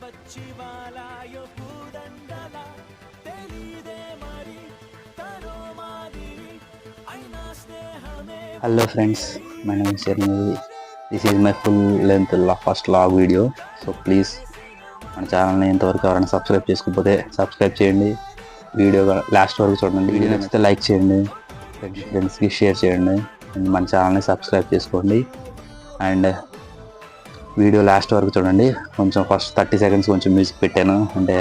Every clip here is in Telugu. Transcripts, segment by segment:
Hello friends, my name is Sharmil. This is my full length first vlog video. So please మన ఛానల్ని ఇంతవరకు ఎవరైనా సబ్స్క్రైబ్ చేసుకోకపోతే సబ్స్క్రైబ్ చేయండి. వీడియో లాస్ట్ వరకు చూడండి. వీడియో నచ్చితే లైక్ చేయండి, ఫ్రెండ్స్కి షేర్ చేయండి, మన ఛానల్ని సబ్స్క్రైబ్ చేసుకోండి. అండ్ వీడియో లాస్ట్ వరకు చూడండి. కొంచెం ఫస్ట్ 30 seconds కొంచెం మ్యూజిక్ పెట్టాను, అంటే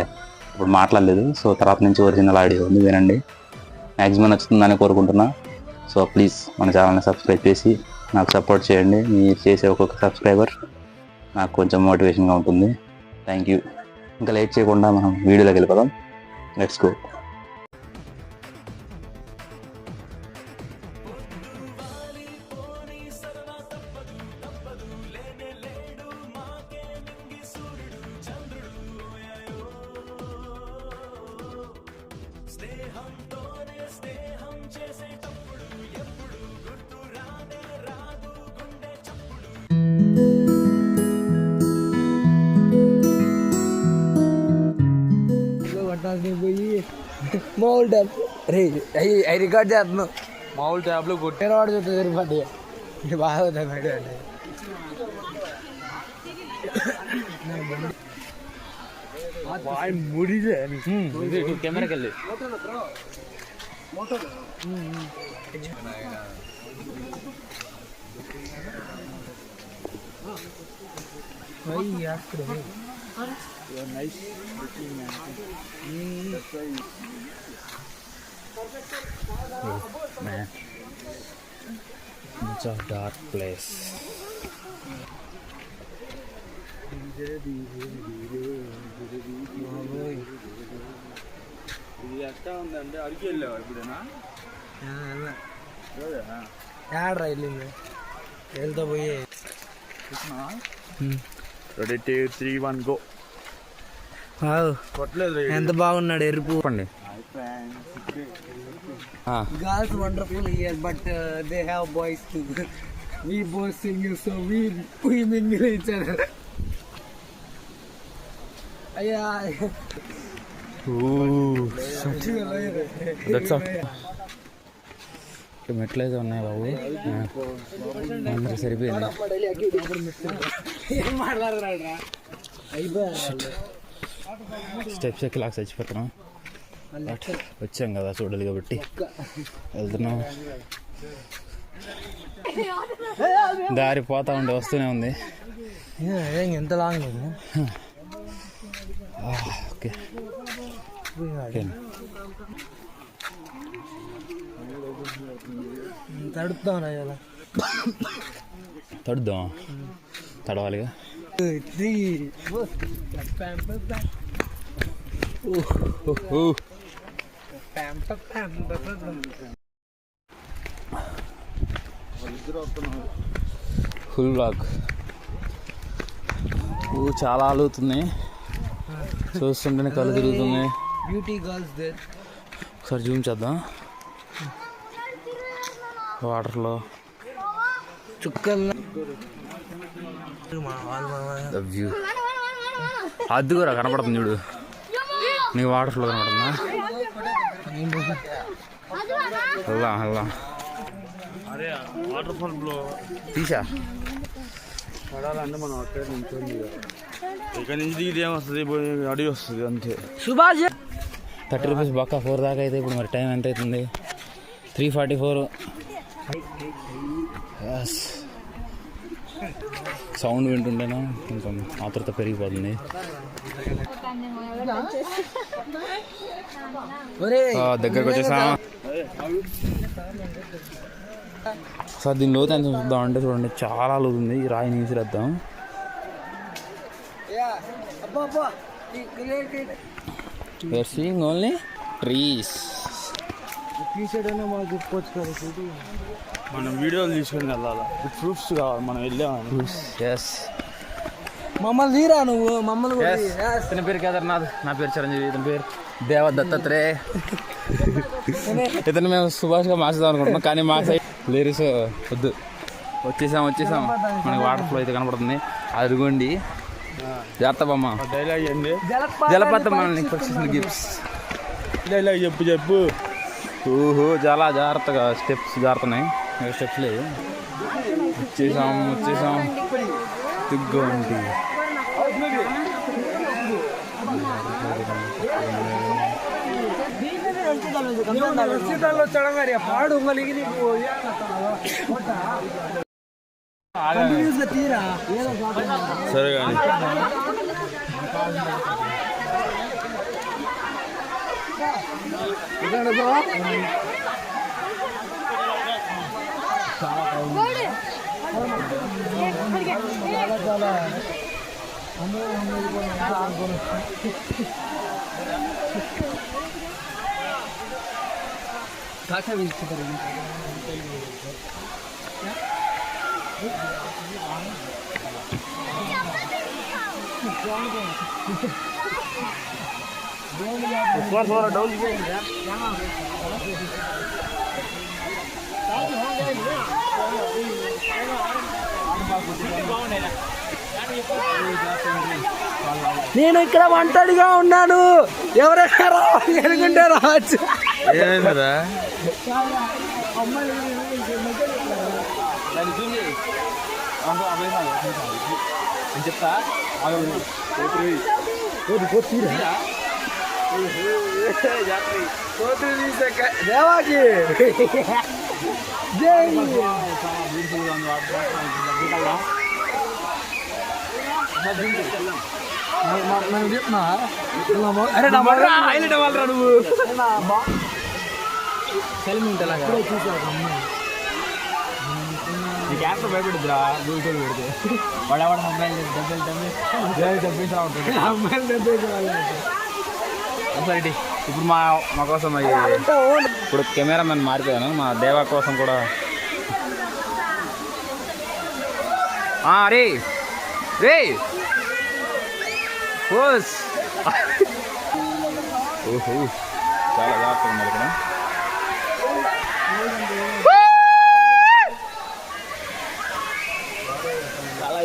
ఇప్పుడు మాట్లాడలేదు. సో తర్వాత నుంచి ఒరిజినల్ ఆడియో ఉంది, వినండి. మ్యాక్సిమం నచ్చుతుందని కోరుకుంటున్నా. సో ప్లీజ్ మన ఛానల్ని సబ్స్క్రైబ్ చేసి నాకు సపోర్ట్ చేయండి. మీరు చేసే ఒక్కొక్క సబ్స్క్రైబర్ నాకు కొంచెం మోటివేషన్గా ఉంటుంది. Thank you. ఇంకా లేట్ చేయకుండా మనం వీడియోలోకి వెళ్ళిపోదాం. Let's go. మామూలు ట్యాబ్ రే అవి రికార్డ్ చేస్తున్నావు. మామూలు ట్యాబ్లో కొట్టిన వాడు చూస్తే సరిపడి బాగా అవుతాయి బయట అంటే ముడిదే కెమెరాకి వెళ్ళి nice man, it's a dark place. ఇది ఎట్లా ఉందంటే అడిగి వెళ్ళావు ఇప్పుడేనా? యాడ్రా వెళ్ళింది వెళ్తా పోయి రెడీ 2 3 1 గో. ఎంత బాగున్నాడు ఎరుపు. Girls wonderful here but they have boys too. We both single so we mingle each other. అయ్యా మెట్లయితే ఉన్నాయి బాబు, అందరూ సరిపోయింది. ఏం మాట్లాడరా స్టెప్స్ ఎక్కి లాగా చచ్చిపోతున్నాం. వచ్చాం కదా చూడాలి కాబట్టి వెళ్తున్నాం. దారి పోతా ఉంటే వస్తూనే ఉంది. ఎంత లాంగ్ ఓకే తడుద్దాం, తడవాలిగా. ఫుల్ బ్లాక్ చాలా ఆలుగుతుంది, చూస్తుంటేనే కళ్ళు తిరుగుతుంది. Beauty girls there. ఒకసారి జూమ్ చేద్దాం. వాటర్లో చుక్కలు వ్యూ అది కూడా కనపడుతుంది చూడు. నీకు వాటర్ ఫ్లో కనపడుతుందా? వెళ్దాం వెళ్దాం. వాటర్ ఫాల్ లో తీసా పడాలంటే మనం అక్కడ నుంచి ఇక్కడ నుంచి దిగితే ఏమొస్తుంది, అడిగి వస్తుంది అంతే. సుభాష్ 30 రూపీస్ బక్క 4 దాకా అయితే. ఇప్పుడు మరి టైం ఎంత అవుతుంది? 3:44. సౌండ్ వింటుంటేనా కొంచెం ఆతృత పెరిగిపోతుంది. దగ్గరకు వచ్చేసా సార్. దీని లోతు ఎంత చూద్దాం అంటే చూడండి, చాలా లోతుంది. ఈ రాయి నీసిరేద్దాం. We are seeing only trees. మనం వీడియోలు తీసుకొని వెళ్ళాలి, ప్రూఫ్స్ కావాలి. మనం వెళ్ళామని. మమ్మల్ని తీరా నువ్వు, మమ్మల్ని. ఇతని పేరు కేదార్నాథ్, నా పేరు చిరంజీవి, ఇతని పేరు దేవ దత్తాత్రే. ఇతను మేము సుభాష్గా మార్చుదాం అనుకుంటున్నాం, కానీ మార్చ లేరు. సో వద్దు, వచ్చేసాం. మనకి వాటర్ ఫ్లో అయితే కనపడుతుంది. అదిగోండి జాగ్రత్త బొమ్మ డైలాగ్ ఏంది? జలపాతం మనల్ని గిఫ్ట్స్ డైలాగ్ చెప్పు. ఓహో చాలా జాగ్రత్తగా స్టెప్స్ జారుతున్నాయి. స్టెప్స్ లేవు. వచ్చేసాం తిగ్గండి. సరే కానీ నేను ఇక్కడ ఒంటరిగా ఉన్నాను, ఎవరైనా రావాలి అనుకుంటే రావచ్చు. ఏమైందిరా? చెప్తా దేవాకి చెప్తున్నా. అరే హైలైట్ అవ్వాలరా నువ్వు. నీకు యాప్ భయపడుద్దురా గూగుల్ పెడితే వాడేవాడ మొబైల్ సరే ఇప్పుడు మా కోసం ఇప్పుడు కెమెరామెన్ మారిపోయాను. మా దేవా కోసం కూడా రే రే ఓస్ ఓహో చాలా జాగ్రత్తగా ఉన్నారు ఇక్కడ. చాలా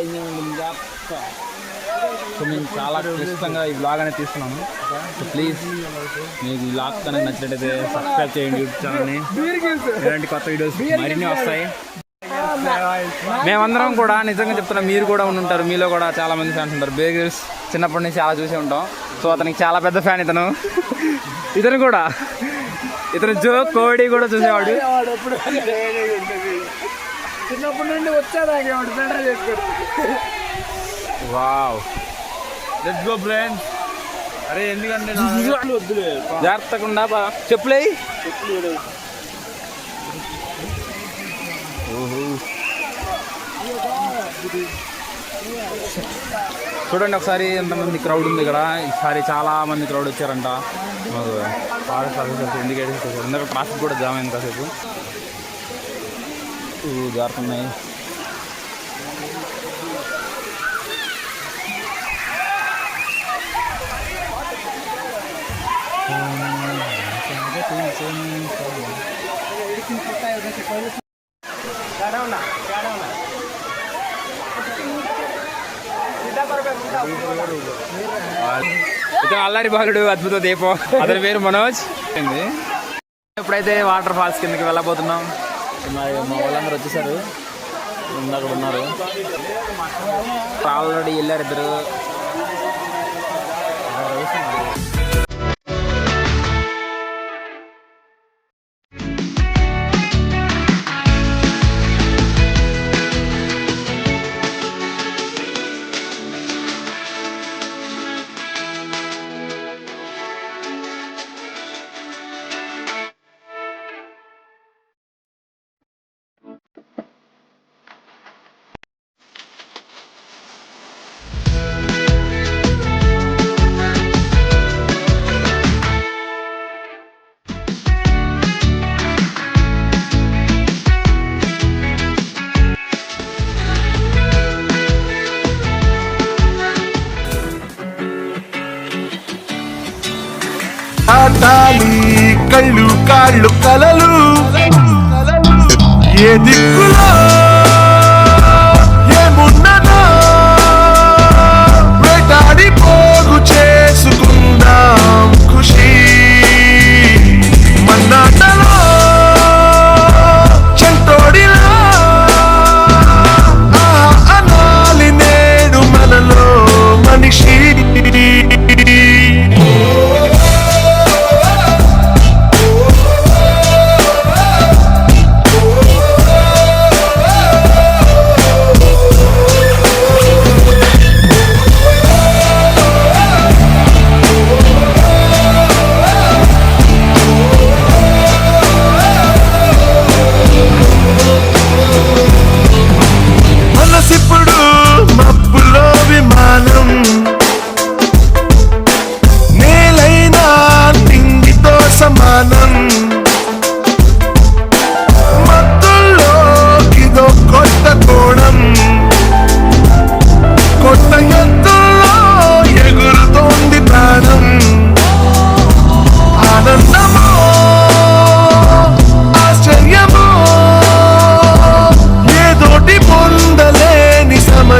సో మేము చాలా క్లిష్టంగా ఈ బ్లాగ్ అనేది తీస్తున్నాము. సో ప్లీజ్ మీకు ఈ బ్లాగ్ కనుక నచ్చినట్టయితే సబ్స్క్రైబ్ చేయండి యూట్యూబ్ ఛానల్ని. ఇలాంటి కొత్త వీడియోస్ మరిన్ని వస్తాయి. మేమందరం కూడా నిజంగా చెప్తున్నాం, మీరు కూడా ఉండుంటారు, మీలో కూడా చాలా మంది ఫ్యాన్స్ ఉంటారు. బేర్ గ్రిల్స్ చిన్నప్పటి నుంచి చాలా చూసి ఉంటాం. సో అతనికి చాలా పెద్ద ఫ్యాన్ ఇతను కూడా జో కోడి కూడా చూసేవాడు. చిన్నప్పటి నుండి వచ్చేదాకేవాడు సెంటర్ చేసుకోడు. Wow let's go friends. అరే ఎందుకంటే వద్దులే, జాగ్రత్తగా చెప్పులే. ఓహో చూడండి ఒకసారి ఎంతమంది క్రౌడ్ ఉంది ఇక్కడ. ఈసారి చాలా మంది క్రౌడ్ వచ్చారంట. ఎందుకంటే ట్రాఫిక్ కూడా జామ్ అయింది కాసేపు. జారుతున్నాయి. ఇతను అల్లారి బాలుడు అద్భుత దీపం, అతని పేరు మనోజ్. ఇప్పుడైతే వాటర్ ఫాల్స్ కిందకి వెళ్ళబోతున్నాం. మా వాళ్ళందరూ వచ్చేసారు, అక్కడ ఉన్నారు. ఆల్రెడీ వెళ్ళారు ఇద్దరు. కళ్ళు కాళ్ళు కలలు ఏ దిక్కులో ఏమున్నదో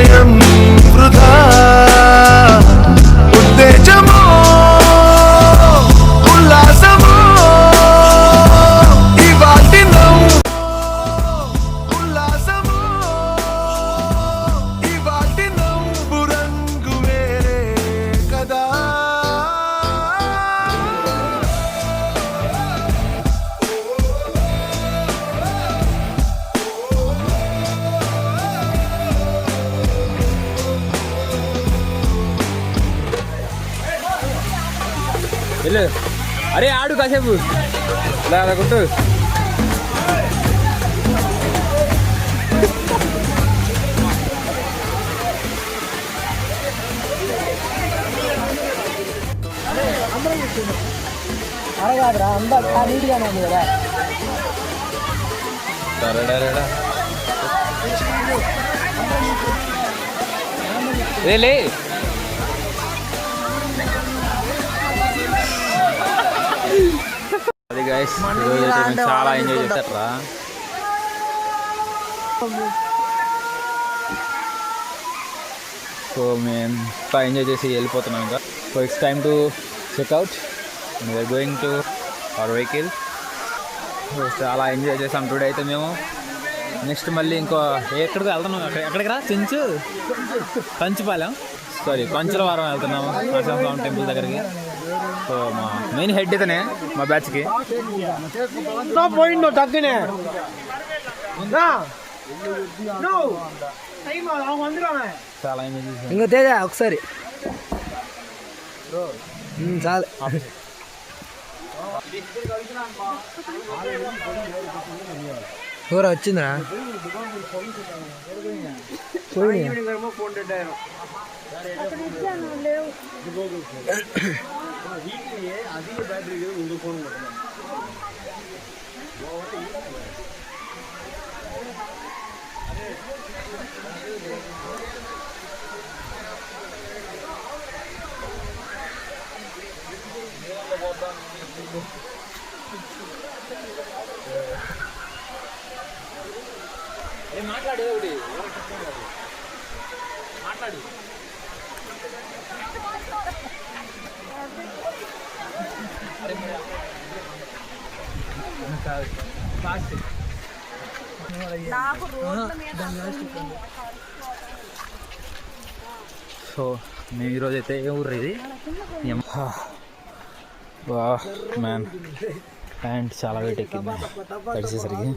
సమయం వృధా ఉత్తేజమో ఉల్లాసమో ఇవాటి ఉల్లాసమో ఇవాటి రంగు వేరే కదా. వెళ్ళు. అరే ఆడు కాసేపు ఇలా అలా కొట్టు. అరగాదురా అంతా నీట్గానే ఉంది కదా. లే అది గైస్ చాలా ఎంజాయ్ చేస్తారా. సో మేము ఇంకా ఎంజాయ్ చేసి వెళ్ళిపోతున్నాం ఇంకా. So it's time to check out. We're going to our vehicle. చాలా ఎంజాయ్ చేసాం టుడే అయితే మేము. నెక్స్ట్ మళ్ళీ ఇంకో ఎక్కడికి వెళ్తున్నాం, ఎక్కడికి రా కంచిపాలెం సారీ కంచులవారం వెళ్తున్నాము నరసింహస్వామి టెంపుల్ దగ్గరికి. సో మా మెయిన్ హెడ్ ఇతనే మా బ్యాచ్కి. పోయిండు తగ్గినే చాలా ఎంజాయ్ చేసాం. ఇంకో తేజ ఒకసారి చాలు. ఎవరు వచ్చిందిరా మాట్లాడు. సో మేము ఈరోజు అయితే ఏ ఊరు ఇది మ్యాన్ ప్యాంట్ చాలా వెయిట్ ఎక్కింది తడిసేసరికి.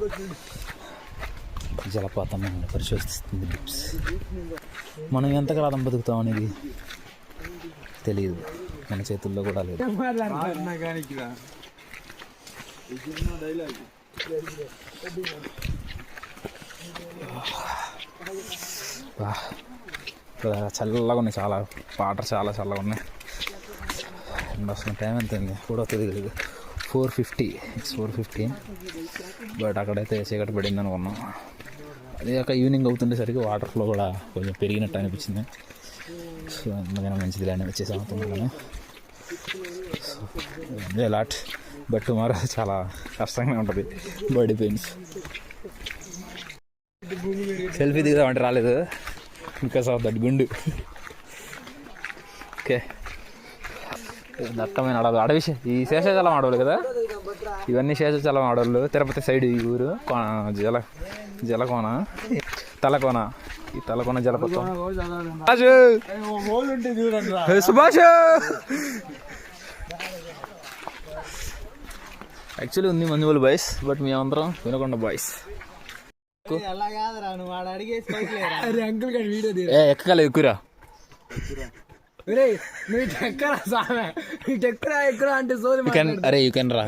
జలపాతం పరిశోధిస్తుంది డిప్స్. మనం ఎంతకాలం బతుకుతాం అనేది తెలియదు, మన చేతుల్లో కూడా లేదు. చల్లగా ఉన్నాయి, చాలా వాటర్ చాలా చల్లగా ఉన్నాయి. అండ్ వస్తున్న టైం ఎంత అయింది కూడా తెలియదు. 4:50 ఇట్స్ 4:50. బట్ అక్కడైతే చీకటి పడింది అనుకున్నాం. అదే ఒక ఈవినింగ్ అవుతుండేసరికి వాటర్ ఫ్లో కూడా కొంచెం పెరిగినట్టు అనిపించింది. సో అందుకని మంచిది లేని వచ్చేసాము తొందరగానే. సో లాట్ బట్ టుమారో చాలా కష్టంగా ఉంటుంది, బాడీ పెయిన్స్. సెల్ఫీ దిగుదామంటే రాలేదు బికాస్ ఆఫ్ దట్ గుండు. ఓకే, దట్టమైన అడవులు, అడవి ఈ శేషాచలం అడవులు కదా ఇవన్నీ. శేషాచలం అడవులు, తిరుపతి సైడ్ ఈ ఊరు జలకోన తలకోన, ఈ తలకోన జలపాతం. సుభాష్ యాక్చువల్లీ ఉంది మంజుమూలి బాయ్స్, బట్ మేమందరం వినకొండ బాయ్స్. ఎక్కలే ఎక్కురా అరే యూ కెన్ రా.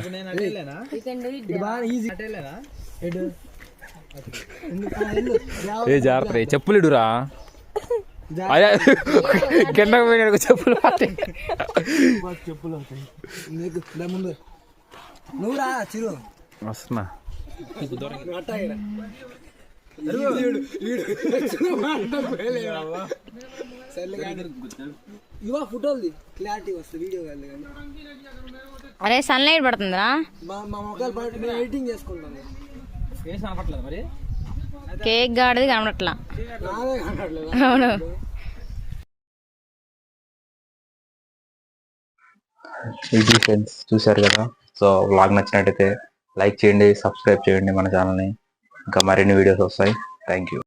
ఏ జాగ్రత్త రే, చెప్పులు ఇడురా. కింద చెప్పులు వస్తున్నా. అరే సన్లైట్ పడుతుందిరా. మా మొక్కలు ఎడిటింగ్ చేసుకుంటాను. కనపట్లేదు మరి. కేక్ గాడిది కనబడట్లా. అవును. ఇది ఫ్రెండ్స్ చూశారు కదా. సో వ్లాగ్ నచ్చినట్టయితే లైక్ చేయండి, సబ్స్క్రైబ్ చేయండి మన ఛానల్ని. ఇంకా మరిన్ని వీడియోస్ వస్తాయి. Thank you.